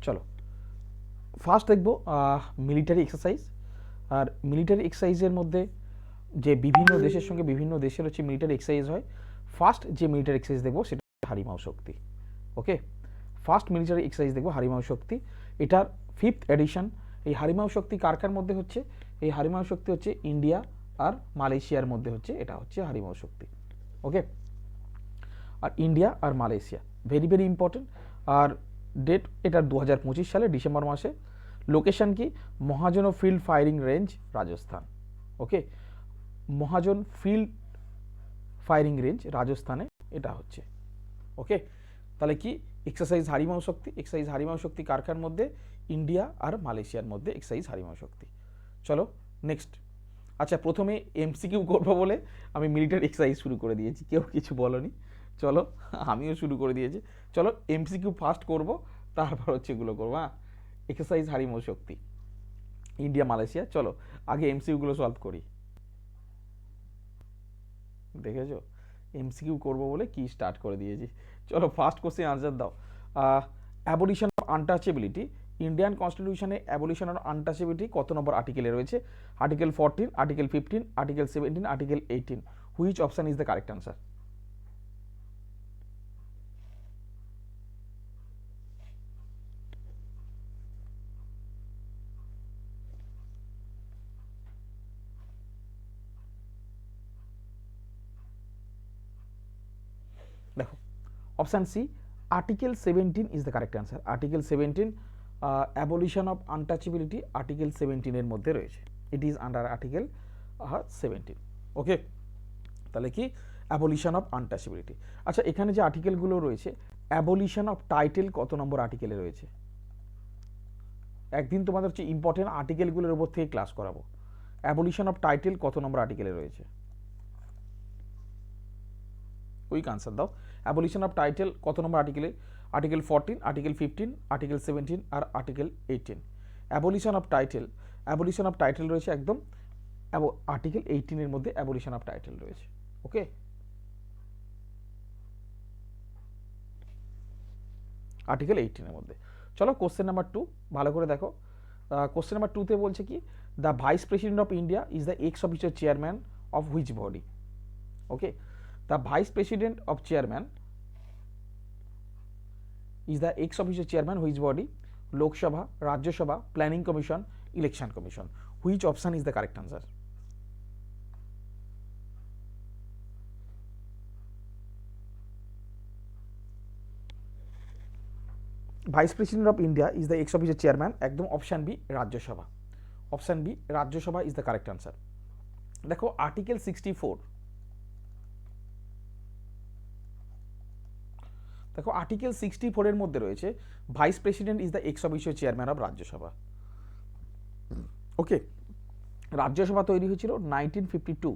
চলো ফার্স্ট দেখব military exercise. আর military এক্সারসাইজের মধ্যে যে বিভিন্ন দেশের সঙ্গে বিভিন্ন দেশের হচ্ছে মিলিটারি এক্সারসাইজ হয়, ফার্স্ট যে মিলিটারি এক্সারসাইজ দেখবো সেটা হারিমাও শক্তি। ওকে, ফার্স্ট মিলিটারি এক্সারসাইজ দেখবো হারিমাও শক্তি, এটার 5th এডিশন। এই হারিমাও শক্তি কার কার মধ্যে হচ্ছে? এই হারিমাও শক্তি হচ্ছে ইন্ডিয়া আর মালয়েশিয়ার মধ্যে হচ্ছে, এটা হচ্ছে হারিমাও শক্তি। ওকে, আর ইন্ডিয়া আর মালয়েশিয়া ভেরি ভেরি ইম্পর্টেন্ট। আর ডেট এটা 2025 সালে ডিসেম্বর মাসে। লোকেশন কি? মহাজন ফিল্ড ফায়ারিং রেঞ্জ, রাজস্থান। ওকে, মহাজন ফিল্ড ফায়ারিং রেঞ্জ রাজস্থানে এটা হচ্ছে। ওকে, তাহলে কি এক্সারসাইজ হারিমাও শক্তি, এক্সারসাইজ হারিমাও শক্তি কার কার মধ্যে? ইন্ডিয়া আর মালয়েশিয়ার মধ্যে এক্সারসাইজ হারিমাও শক্তি। চলো নেক্সট। আচ্ছা, প্রথমে এমসিকিউ করবো বলে আমি মিলিটারি এক্সারসাইজ শুরু করে দিয়েছি, কেউ কিছু বলনি। চলো আমিও শুরু করে দিয়েছি। চলো এমসিকিউ ফার্স্ট করব, তারপর হচ্ছে এগুলো করবো। হ্যাঁ, এক্সারসাইজ হারিমাও শক্তি ইন্ডিয়া মালয়েশিয়া। চলো আগে এমসিকিউগুলো সলভ করি। দেখেছো, এমসিকিউ করবো বলে কি স্টার্ট করে দিয়েছি। চলো ফার্স্ট কোশ্চেন আনসার দাও। অ্যাবলিশন অফ আনটাচেবিলিটি, ইন্ডিয়ান কনস্টিটিউশনে অ্যাবলিশন অফ আনটাচেবিলিটি কত নম্বর আর্টিকেলে রয়েছে? Article 14, article 15, article 17, article 18। Which option is the correct answer? দেখো, option C article 17 is the correct answer. Article 17 abolition of untouchability article 17 এর মধ্যে রয়েছে। It is under article 17। Okay, তাহলে কি abolition of untouchability. আচ্ছা, এখানে যে আর্টিকেলগুলো রয়েছে, অ্যাবলিশন অফ টাইটেল কত নম্বর আর্টিকেলে রয়েছে? একদিন তোমাদের হচ্ছে ইম্পর্টেন্ট আর্টিকেলগুলোর উপর থেকে ক্লাস করাবো। অ্যাবলিশন অফ টাইটেল কত নম্বর আর্টিকেলে রয়েছে? কুইক আনসার দাও। অ্যাবলিশন অফ টাইটেল কত নম্বর আর্টিকেলে? আর্টিকেল 14, আর্টিকেল 15, আর্টিকেল 17 আর article 18। Abolition of title, abolition of title রয়েছে একদম আর্টিকেল 18 এর মধ্যে অ্যাবলিশন অফ টাইটেল রয়েছে। ওকে, আর্টিকেল 18 এর মধ্যে। চলো কোশ্চেন নাম্বার 2 ভালো করে দেখো। কোশ্চেন নাম্বার 2 তে বলছে কি, the vice president of India is the x officer chairman of which body? Okay, the vice president of chairman is the ex-officio chairman which body? Lok Sabha, Rajya Sabha, Planning Commission, Election Commission. Which option is the correct answer? Vice President of India is the ex-officio chairman. একদম option B Rajya Sabha. Option B Rajya Sabha is the correct answer. দেখো article 64, দেখো article 64 এর মধ্যে রয়েছে vice president is the ex officio chairman of Rajya Sabha. Okay, Rajya Sabha তৈরি হয়েছিল 1952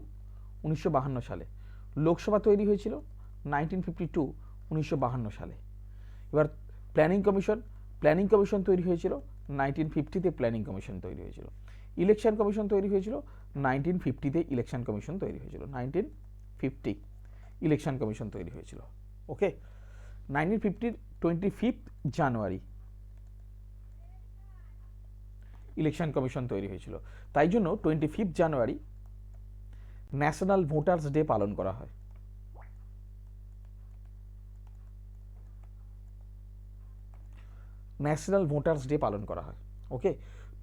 সালে। লোকসভা তৈরি হয়েছিল 1952 সালে। এবার প্ল্যানিং কমিশন, প্ল্যানিং কমিশন তৈরি হয়েছিল 1950-তে। প্ল্যানিং কমিশন তৈরি হয়েছিল। ইলেকশন কমিশন তৈরি হয়েছিল 1950-তে। ইলেকশন কমিশন তৈরি হয়েছিল 1950 ইলেকশন কমিশন তৈরি হয়েছিল। ওকে, 1950 25 জানুয়ারি ইলেকশন কমিশন তৈরি হয়েছিল। তাই জন্য 25 জানুয়ারি ন্যাশনাল ভোটার্স ডে পালন করা হয়। ন্যাশনাল ভোটার্স ডে পালন করা হয়। Okay,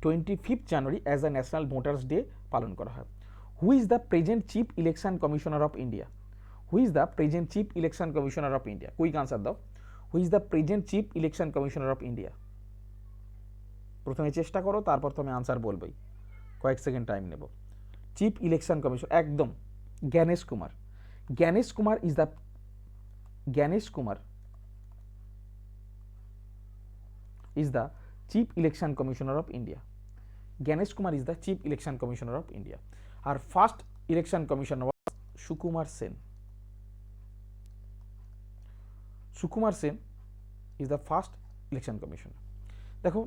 25 January as a national voters day পালন করা হয়। Who is the present chief election commissioner of India? Who is the present chief election commissioner of India? Quick answer দাও। Who is the present chief election commissioner of India? প্রথমে চেষ্টা করো, তারপর তুমি answer বলবেই, কয়েক সেকেন্ড টাইম নেব। Chief election commission একদম Gyanesh Kumar. Gyanesh Kumar is the, Gyanesh Kumar is the chief election commissioner of India. Ganesh Kumar is the chief election commissioner of India. Our first election commissioner was Sukumar Sen. Sukumar Sen is the first election commissioner. দেখো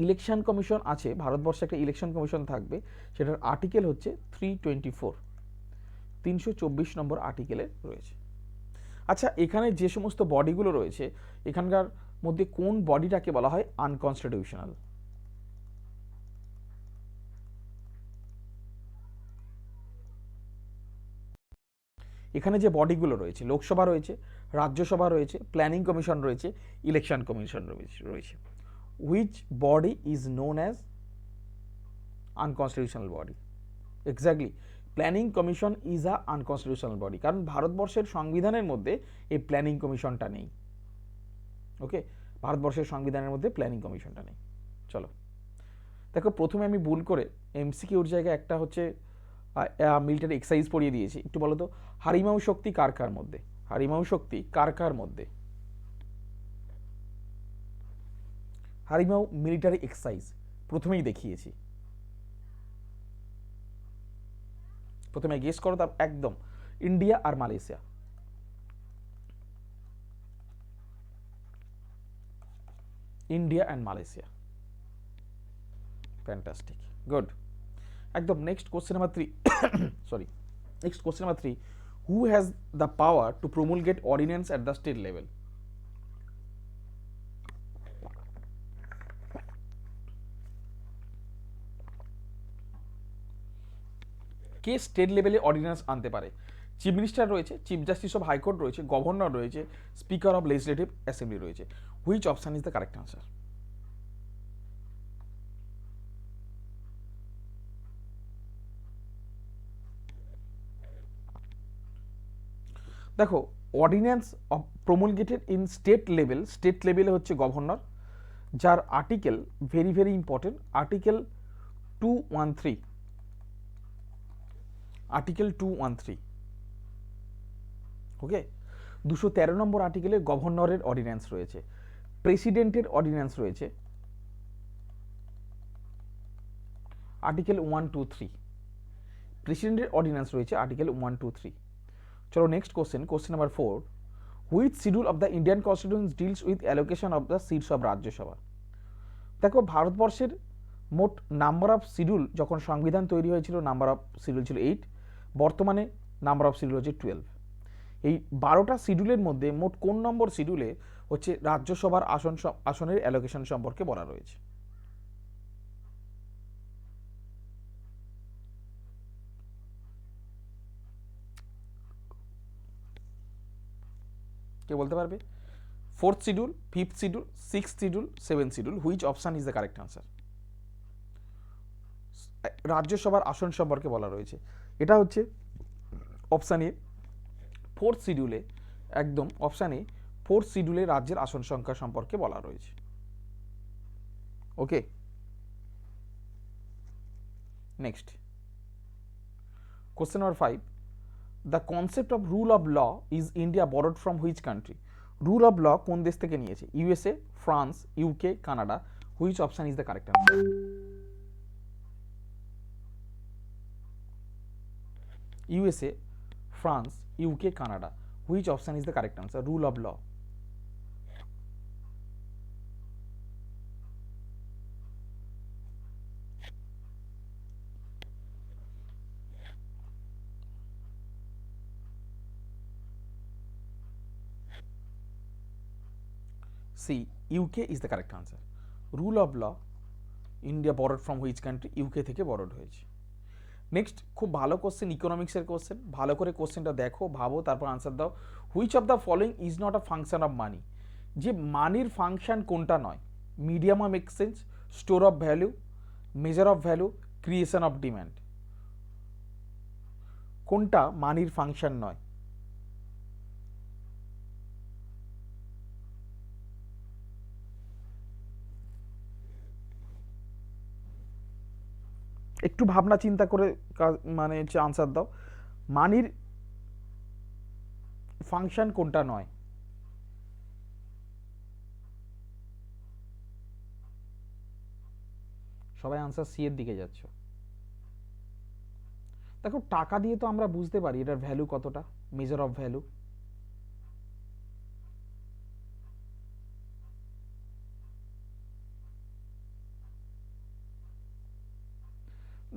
election commission আছে ভারতবর্ষে, একটা election commission থাকবে, সেটার article হচ্ছে 324, 324 নম্বর আর্টিকেলে রয়েছে। আচ্ছা, এখানে যে সমস্ত বডিগুলো রয়েছে, এখানকার মধ্যে কোন বডিটাকে বলা হয় আনকনস্টিটিউশনাল? এখানে যে বডিগুলো রয়েছে, লোকসভা রয়েছে, রাজ্যসভা রয়েছে, প্ল্যানিং কমিশন রয়েছে, ইলেকশন কমিশন রয়েছে, which body is known as unconstitutional body? Exactly, planning commission is a unconstitutional body, কারণ ভারতবর্ষের সংবিধানের মধ্যে এই প্ল্যানিং কমিশনটা নেই। ওকে, ভারতবর্ষের সংবিধানের মধ্যে প্ল্যানিং কমিশনটা নেই। চলো দেখো, প্রথমে আমি ভুল করে এমসিকিউর জায়গায় একটা হচ্ছে মিলিটারি এক্সারসাইজ পড়িয়ে দিয়েছি। একটু বলো তো, হারিমাউ শক্তি কার কার মধ্যে? হারিমাউ শক্তি কার কার মধ্যে? হারিমাউ মিলিটারি এক্সারসাইজ প্রথমেই দেখিয়েছি। প্রথমে গেস করো, তার একদম ইন্ডিয়া আর Malaysia. India and Malaysia. Fantastic, good, একদম। Next question number 3 sorry, next question number 3, who has the power to promulgate ordinance at the state level? কে স্টেট লেভেলে অর্ডিন্যান্স আনতে পারে? চিফ মিনিস্টার রয়েছে, চিফ জাস্টিস অফ হাইকোর্ট রয়েছে, governor রয়েছে, speaker of legislative assembly রয়েছে। Which option is the correct answer? দেখো, ordinance promulgated in state level, state লেভেলে হচ্ছে গভর্নর, যার article very very important, article 213, article 213। ওকে, 213 নম্বর আর্টিকেলে গভর্নরের অর্ডিন্যান্স রয়েছে, প্রেসিডেন্টের অর্ডিন্যান্স রয়েছে আর্টিকেল 123, প্রেসিডেন্টের অর্ডিন্যান্স রয়েছে আর্টিকেল 123। চলো next question, question number 4, which schedule of the Indian constitution deals with allocation of the seats of Rajya Sabha? দেখো, ভারতবর্ষের মোট নাম্বার অফ শিডিউল যখন সংবিধান তৈরি হয়েছিল, নাম্বার অফ শিডিউল ছিল 8, বর্তমানে নাম্বার অফ শিডিউল হচ্ছে 12। এই 12টা শিডিউলের মধ্যে মোট কোন নম্বর শিডিউলে হচ্ছে রাজ্যসভার আসনের অ্যালোকেশন সম্পর্কে বলা রয়েছে? কে বলতে পারবে? 4th schedule, 5th schedule, 6th schedule, 7th schedule, which option is the correct answer? রাজ্যসভার আসন সম্পর্কে বলা রয়েছে, এটা হচ্ছে অপশান এ, 4th শিডিউলে, একদম অপশান এ, 4th শিডিউলে রাজ্যের আসন সংখ্যা সম্পর্কে বলা রয়েছে। Okay, next question number 5, the concept of rule of law is India borrowed from which country? Rule of law কোন দেশ থেকে নিয়েছে? USA, France, UK, Canada, which option is the correct answer? USA, France, UK, Canada, which option is the correct answer? Rule of law. C, UK is the correct answer. Rule of law India borrowed from which country? UK থেকে borrowed হয়েছে। Next খুব ভালো question, ইকোনমিক্সের question, ভালো করে কোশ্চেনটা দেখো, ভাবো, তারপর আনসার দাও। Which of the following is not a function of money? যে মানির ফাংশন কোনটা নয়? Medium of exchange, store of value, measure of value, creation of demand, কোনটা মানির ফাংশন নয়? একটু ভাবনা চিন্তা করে মানে হচ্ছে আনসার দাও। মানির ফাংশন কোনটা নয়? সবাই আনসার সি এর দিকে যাচ্ছ। দেখো, টাকা দিয়ে তো আমরা বুঝতে পারি এটার ভ্যালু কতটা, মেজার অফ ভ্যালু।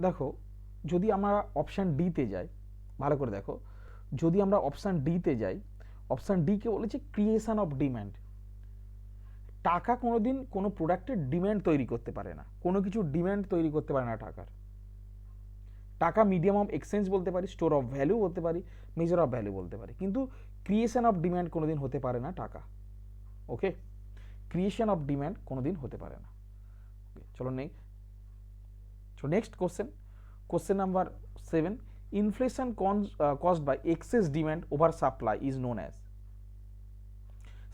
দেখো, যদি আমরা অপশান ডিতে যাই, ভালো করে দেখো, যদি আমরা অপশান ডিতে যাই, অপশান ডি কে বলেছে ক্রিয়েশন অফ ডিমান্ড। টাকা কোনোদিন কোনো প্রোডাক্টের ডিম্যান্ড তৈরি করতে পারে না, কোনো কিছু ডিম্যান্ড তৈরি করতে পারে না টাকার। টাকা মিডিয়াম অফ এক্সচেঞ্জ বলতে পারি, স্টোর অফ ভ্যালু বলতে পারি, মেজার অফ ভ্যালু বলতে পারি, কিন্তু ক্রিয়েশন অফ ডিম্যান্ড কোনোদিন হতে পারে না টাকা। ওকে, ক্রিয়েশন অফ ডিম্যান্ড কোনোদিন হতে পারে না। চলো next question number 7, inflation caused by excess demand over supply is known as.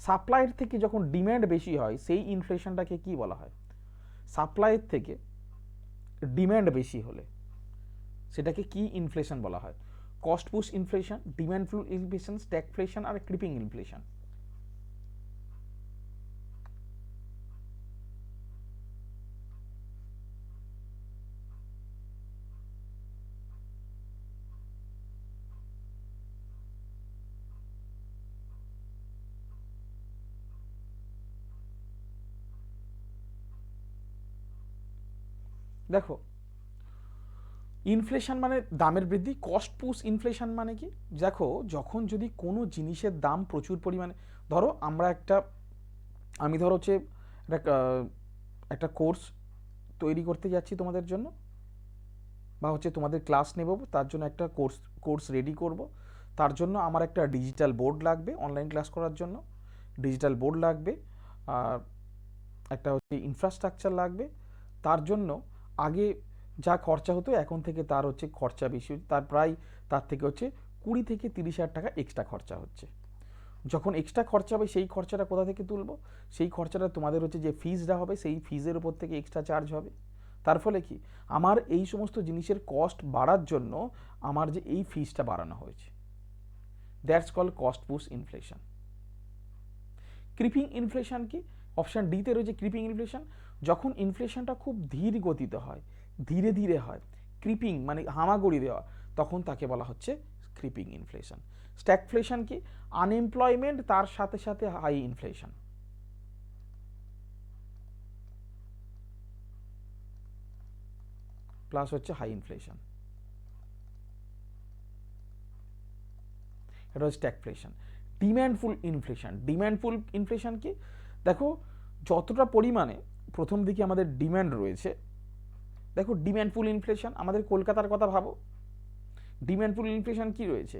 সাপ্লাইয়ের থেকে যখন ডিম্যান্ড বেশি হয় সেই ইনফ্লেশনটাকে কি বলা হয়? সাপ্লাইয়ের থেকে ডিম্যান্ড বেশি হলে সেটাকে কি ইনফ্লেশন বলা হয়? Cost push inflation, demand flow inflation, stagflation আর ক্রিপিং ইনফ্লেশন। দেখো, ইনফ্লেশন মানে দামের বৃদ্ধি, কস্ট পুশ ইনফ্লেশন মানে কি? দেখো, যখন যদি কোনো জিনিসের দাম প্রচুর পরিমাণে, ধরো আমি ধরো হচ্ছে একটা কোর্স তৈরি করতে যাচ্ছি তোমাদের জন্য, বা হচ্ছে তোমাদের ক্লাস নেব, তার জন্য একটা কোর্স রেডি করব, তার জন্য আমার একটা ডিজিটাল বোর্ড লাগবে, অনলাইন ক্লাস করার জন্য ডিজিটাল বোর্ড লাগবে, আর একটা হচ্ছে ইনফ্রাস্ট্রাকচার লাগবে। তার জন্য আগে যা খরচা হতো এখন থেকে তার হচ্ছে খরচা বেশি, তার থেকে হচ্ছে 20 থেকে 30,000 টাকা এক্সট্রা খরচা হচ্ছে। যখন এক্সট্রা খরচা হবে সেই খরচাটা কোথা থেকে তুলব? সেই খরচাটা তোমাদের হচ্ছে যে ফিজটা হবে সেই ফিজের উপর থেকে এক্সট্রা চার্জ হবে। তার ফলে কি, আমার এই সমস্ত জিনিসের কস্ট বাড়ার জন্য আমার যে এই ফিজটা বাড়ানো হয়েছে, that's call cost push inflation. Creeping inflation কি? অপশান ডিতে রয়েছে ক্রিপিং ইনফ্লেশন। যখন ইনফ্লেশনটা খুব ধীর গতিতে হয়, ধীরে ধীরে হয়, ক্রিপিং মানে হামাগুড়ি দেওয়া, তখন তাকে বলা হচ্ছে ক্রিপিং ইনফ্লেশন। স্ট্যাগফ্লেশন কি? আনএমপ্লয়মেন্ট তার সাথে সাথে হাই ইনফ্লেশন। প্লাস হচ্ছে হাই ইনফ্লেশন, এটা হচ্ছে স্ট্যাগফ্লেশন। ডিম্যান্ডফুল ইনফ্লেশন কি? দেখো, যতটা পরিমাণে প্রথম দিকে আমাদের ডিম্যান্ড রয়েছে, দেখো ডিম্যান্ডফুল ইনফ্লেশন, আমাদের কলকাতার কথা ভাবো, ডিম্যান্ডফুল ইনফ্লেশন কি রয়েছে?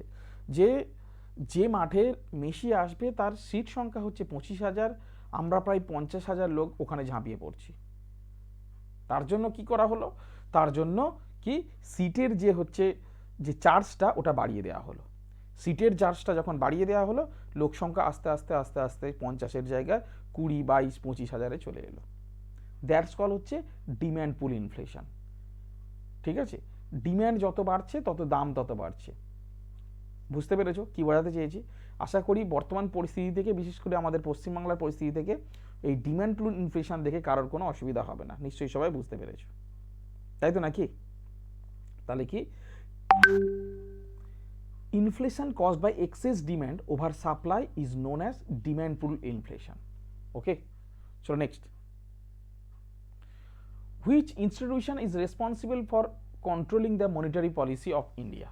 যে মাঠে মেসি আসবে তার সিট সংখ্যা হচ্ছে 25,000, আমরা প্রায় 50,000 লোক ওখানে ঝাঁপিয়ে পড়ছি। তার জন্য কি করা হলো? তার জন্য কি, সিটের যে চার্জটা ওটা বাড়িয়ে দেওয়া হলো। সিটের চার্জটা যখন বাড়িয়ে দেওয়া হলো, লোক সংখ্যা আস্তে আস্তে আস্তে আস্তে 50-এর জায়গায় 20, 22, 25,000-এ চলে এলো। দ্যাটস কল হচ্ছে ডিম্যান্ড পুল ইনফ্লেশন। ঠিক আছে, ডিম্যান্ড যত বাড়ছে তত দাম তত বাড়ছে। বুঝতে পেরেছো কি বোঝাতে চেয়েছি? আশা করি বর্তমান পরিস্থিতি থেকে, বিশেষ করে আমাদের পশ্চিমবাংলার পরিস্থিতি থেকে, এই ডিম্যান্ড পুল ইনফ্লেশন দেখে কারোর কোনো অসুবিধা হবে না, নিশ্চয়ই সবাই বুঝতে পেরেছো, তাই তো নাকি? তাহলে কি, inflation caused by excess demand over supply is known as demand pull inflation. Okay, চলো next. Which institution is responsible for controlling the monetary policy of India?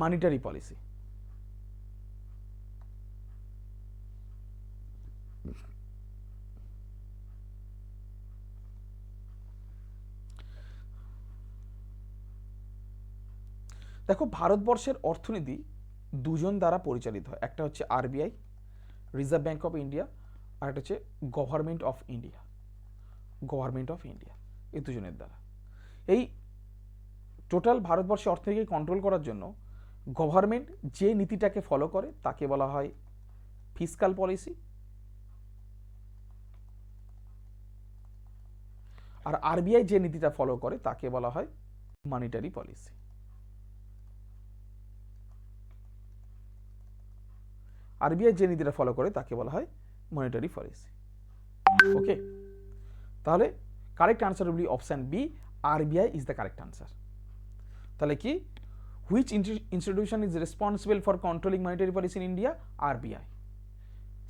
Monetary policy. দেখো, ভারতবর্ষের অর্থনীতি দুজন দ্বারা পরিচালিত হয়, একটা হচ্ছে RBI, reserve bank of India, আর একটা হচ্ছে গভর্নমেন্ট অফ ইন্ডিয়া। এই দুজনের দ্বারা এই টোটাল ভারতবর্ষের অর্থনীতিকে কন্ট্রোল করার জন্য গভর্নমেন্ট যে নীতিটাকে ফলো করে তাকে বলা হয় ফিসকাল পলিসি, আর আরবিআই যে নীতিটা ফলো করে তাকে বলা হয় মনিটারি পলিসি। আরবিআই যে নীতিটা ফলো করে তাকে বলা হয় মনিটারি পলিসি। ওকে, তাহলে correct answer will be option B, RBI is the correct answer. তাহলে কি, which institution is responsible for controlling monetary policy in India? RBI.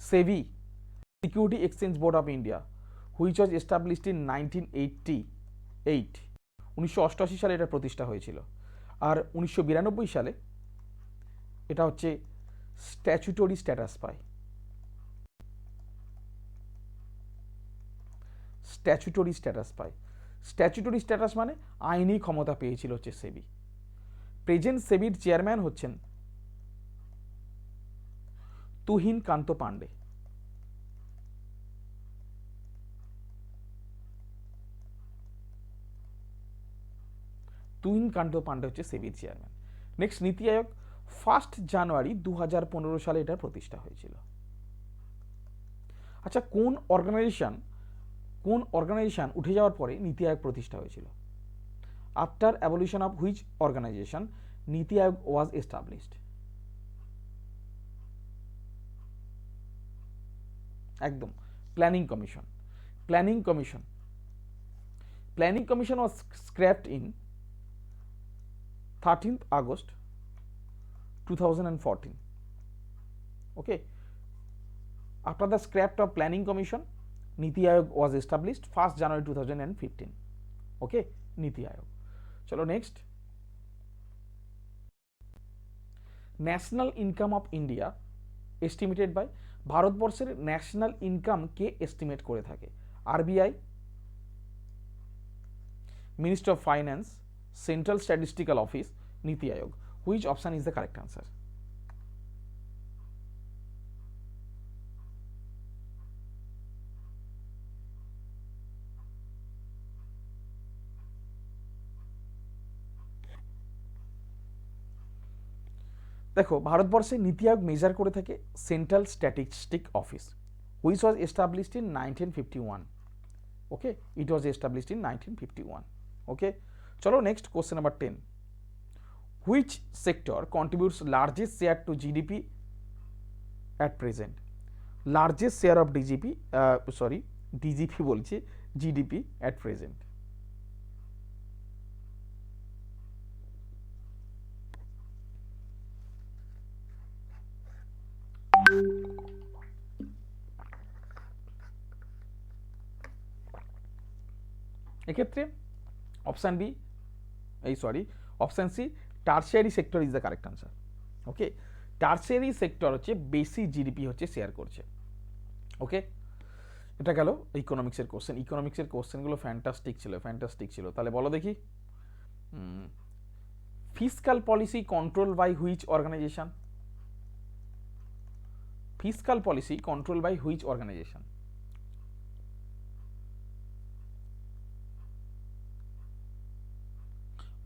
SEBI, security exchange board of India, which was established in 1988, 1988 সালে এটা প্রতিষ্ঠা হয়েছিল, আর 1992 সালে এটা হচ্ছে statutory status পায়। স্ট্যাচুটরি স্ট্যাটাস পায়। স্ট্যাচুটরি স্ট্যাটাস মানে আইনি ক্ষমতা পেয়েছিল হচ্ছে সেবি। প্রেজেন্ট সেবির চেয়ারম্যান হচ্ছেন তুহিন কান্ত পান্ডে। তুহিন কান্ত পান্ডে হচ্ছে সেবির চেয়ারম্যান। নেক্সট, নীতি আয়োগ 1 জানুয়ারি 2015 সালে এটার প্রতিষ্ঠা হয়েছিল। আচ্ছা, কোন অর্গানাইজেশন উঠে যাওয়ার পরে নীতি আয়োগ প্রতিষ্ঠা হয়েছিল? After abolition of which organisation NITI Aayog was established? একদম, planning commission. Planning commission was scrapped in 13th August 2014. Okay, after the scrap of planning commission, Niti Aayog was established 1st January 2015. Okay, Niti Aayog. চলো next, national income of India estimated by, ভারতবর্ষের national income কে estimate করে থাকে? RBI, ministry of finance, central statistical office, Niti Aayog. Which option is the correct answer? দেখো, ভারতবর্ষে Niti Aayog measure করে থাকে central statistic office, which was established in 1951। Okay, it was established in 1951। Okay, চলো next, question number 10। Which sector contributes largest share to GDP at present? Largest share of DGP বলছি, GDP at present. এক্ষেত্রে option B, option C, tertiary sector is the correct answer. Okay, tertiary sector হচ্ছে বেশি GDP হচ্ছে share করছে। ওকে, এটা গেল ইকোনমিক্সের question. ইকোনমিক্সের কোশ্চেনগুলো fantastic ছিল। তাহলে বলো দেখি, fiscal policy control by which organisation? Fiscal policy control by which organisation?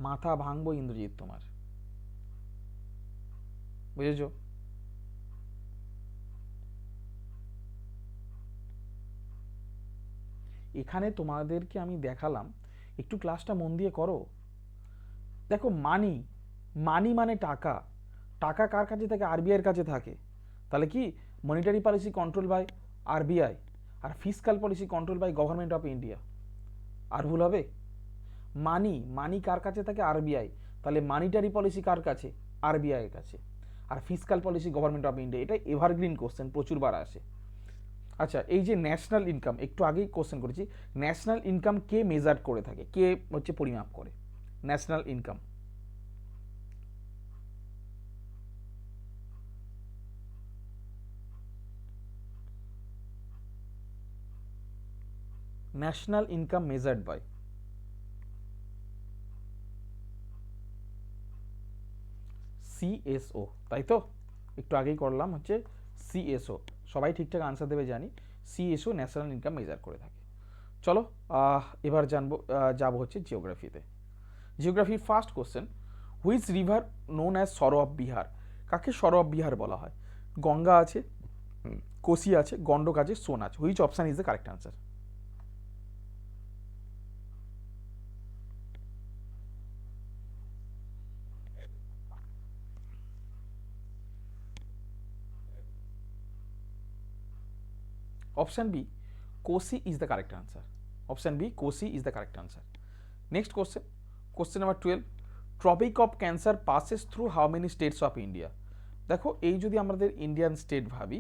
মাথা ভাঙবো ইন্দ্রজিৎ তোমার, বুঝেছো? এখানে তোমাদেরকে আমি দেখালাম, একটু ক্লাসটা মন দিয়ে করো। দেখো, মানি মানে টাকা, টাকা কার কাছে থাকে? আরবিআইয়ের কাছে থাকে। তাহলে কি monetary policy control by RBI, আর fiscal policy control by government of India. আর ভুল হবে? মানি কার কাছে থাকে? আরবিআই। তাহলে মানিটারি পলিসি কার কাছে? আরবিআই এর কাছে। আর fiscal policy government of India. এটা এভারগ্রিন কোশ্চেন, প্রচুরবার আসে। আচ্ছা, এই যে ন্যাশনাল ইনকাম, একটু আগেই কোশ্চেন করেছি, ন্যাশনাল ইনকাম কে মেজার করে থাকে, কে হচ্ছে পরিমাপ করে national income? National income measured by CSO, তাই তো? একটু আগেই করলাম হচ্ছে সিএসও। সবাই ঠিকঠাক আনসার দেবে জানি। সিএসও ন্যাশনাল ইনকাম মেজার করে থাকে। চলো এবার যাবো হচ্ছে জিওগ্রাফিতে। জিওগ্রাফির first question, which river known as sorrow of Bihar? কাকে সরো অফ বিহার বলা হয়? গঙ্গা আছে, কোসি আছে, গন্ডক আছে, সোন আছে। Which option is the correct answer? Option B, Kosi is the correct answer. Option B, Kosi is the correct answer. Next question, question number 12, tropic of cancer passes through how many states of India? দেখো, এই যদি আমাদের Indian state ভাবি,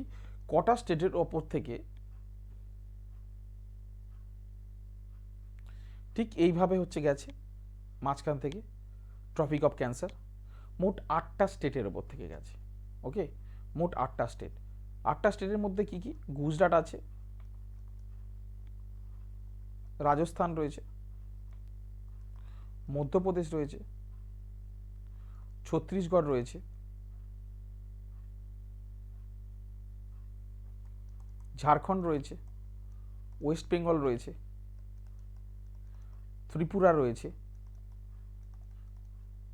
কটা স্টেটের ওপর থেকে ঠিক এইভাবে হচ্ছে গেছে মাঝখান থেকে ট্রপিক অফ ক্যান্সার? মোট 8টা স্টেটের ওপর থেকে গেছে। ওকে, মোট 8টা স্টেট। 8টা স্টেটের মধ্যে কি কি? গুজরাট আছে, রাজস্থান রয়েছে, মধ্যপ্রদেশ রয়েছে, ছত্তিশগড় রয়েছে, ঝাড়খণ্ড রয়েছে, ওয়েস্ট বেঙ্গল রয়েছে, ত্রিপুরা রয়েছে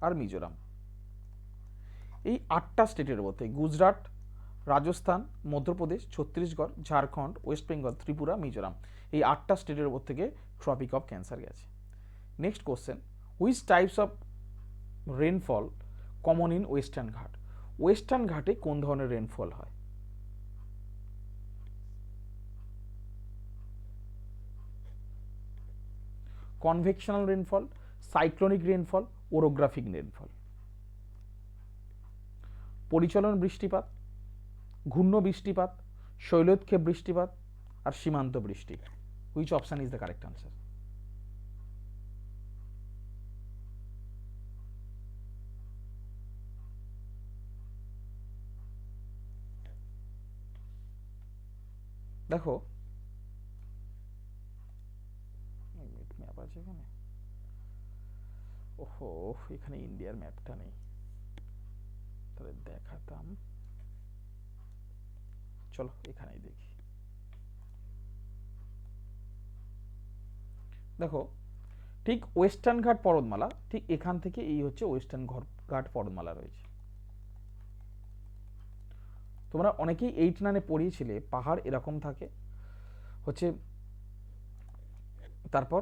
আর মিজোরাম। এই 8টা স্টেটের মধ্যে গুজরাট, রাজস্থান, মধ্যপ্রদেশ, ছত্তিশগড়, ঝাড়খণ্ড, ওয়েস্ট বেঙ্গল, ত্রিপুরা, মিজোরাম, এই 8টা স্টেটের উপর থেকে ট্রপিক অফ ক্যান্সার গেছে। Next question, which types of rainfall common in western Ghat? Western ঘাটে কোন ধরনের রেনফল হয়? Convectional rainfall, cyclonic rainfall, orographic rainfall. পরিচলন বৃষ্টিপাত, ঘূর্ণ বৃষ্টিপাত, শৈলোৎক্ষেপ বৃষ্টিপাত আর সীমান্ত বৃষ্টি। Which option is the correct answer? দেখো ম্যাপ আছে এখানে, ওহো এখানে ইন্ডিয়ার ম্যাপটা নেই, তাহলে দেখাতাম, চলো এখানেই দেখি। দেখো ঠিক ওয়েস্টার্ন ঘাট পর্বতমালা, ঠিক এখান থেকে এই হচ্ছে ওয়েস্টার্ন ঘাট পর্বতমালা রয়েছে। তোমরা অনেকেই 8-9 পড়িয়েছিলে পাহাড় এরকম থাকে, হচ্ছে তারপর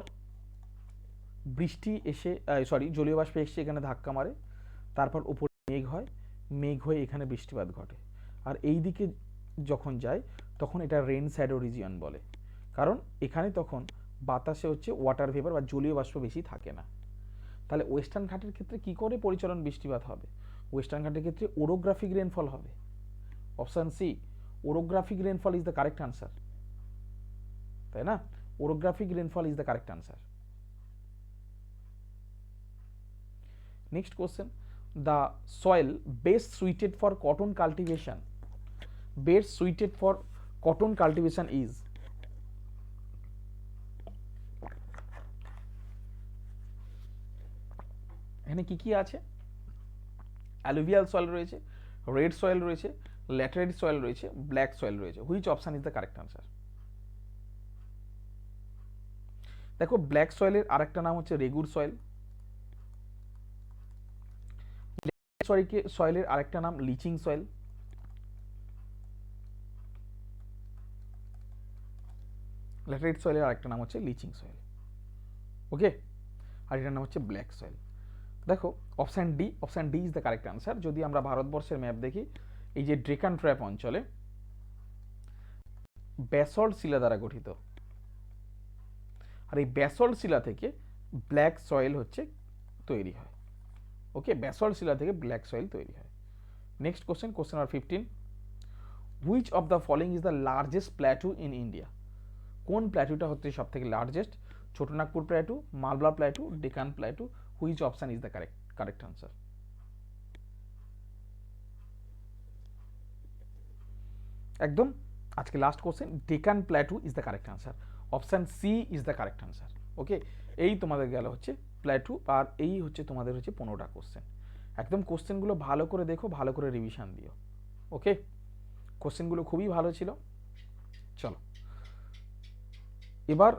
বৃষ্টি এসে সরি জলীয় বাষ্প এসে এখানে ধাক্কা মারে, তারপর উপরে মেঘ হয়, মেঘ হয়ে এখানে বৃষ্টিপাত ঘটে, আর এই দিকে যখন যায় তখন এটা রেন শ্যাডো রিজিয়ন বলে, কারণ এখানে তখন বাতাসে হচ্ছে ওয়াটার ভেপার বা জলীয় বাষ্প বেশি থাকে না। তাহলে ওয়েস্টার্ন ঘাটের ক্ষেত্রে কি করে পরিচলন বৃষ্টিপাত হবে? ওয়েস্টার্ন ঘাটের ক্ষেত্রে ওরোগ্রাফিক রেনফল হবে। Option C, orographic rainfall is the correct answer, তাই না? Orographic rainfall is the correct answer. Next question, the soil best suited for cotton cultivation, best suited for cotton cultivation is? এখানে কি কি আছে? Alluvial soil রয়েছে, red soil রয়েছে, laterite soil রয়েছে, black soil রয়েছে। Which option is the correct answer? দেখো black সয়েলের আরেকটা নাম হচ্ছে রেগুর সয়েল, সয়েলের আরেকটা নাম লিচিং সয়েল, ল্যাটেরাইট সয়েলের আরেকটা নাম হচ্ছে লিচিং সয়েল, ওকে, আর এটার নাম হচ্ছে ব্ল্যাক সয়েল। দেখো option D is the correct answer. যদি আমরা ভারতবর্ষের ম্যাপ দেখি, এই যে ডেকান ট্র্যাপ অঞ্চলে ব্যাসল্ট শিলা দ্বারা গঠিত, আর এই ব্যাসল্ট শিলা থেকে ব্ল্যাক সয়েল হচ্ছে তৈরি হয়, ওকে, ব্যাসল্ট শিলা থেকে ব্ল্যাক সয়েল তৈরি হয়। Next question, question number 15, which of the following is the largest plateau in India? কোন প্ল্যাটুটা হচ্ছে সব থেকে largest? Chota Nagpur plateau, Malwa plateau, Deccan plateau, which option is the correct answer? একদম আজকে last question, Deccan plateau is the correct answer, option C is the correct answer, okay. এই তোমাদের গেল হচ্ছে প্ল্যাটু, আর এই হচ্ছে তোমাদের হচ্ছে 15টা কোশ্চেন। একদম কোশ্চেনগুলো ভালো করে দেখো, ভালো করে রিভিশন দিও, ওকে। কোশ্চেনগুলো খুবই ভালো ছিল। চলো এবার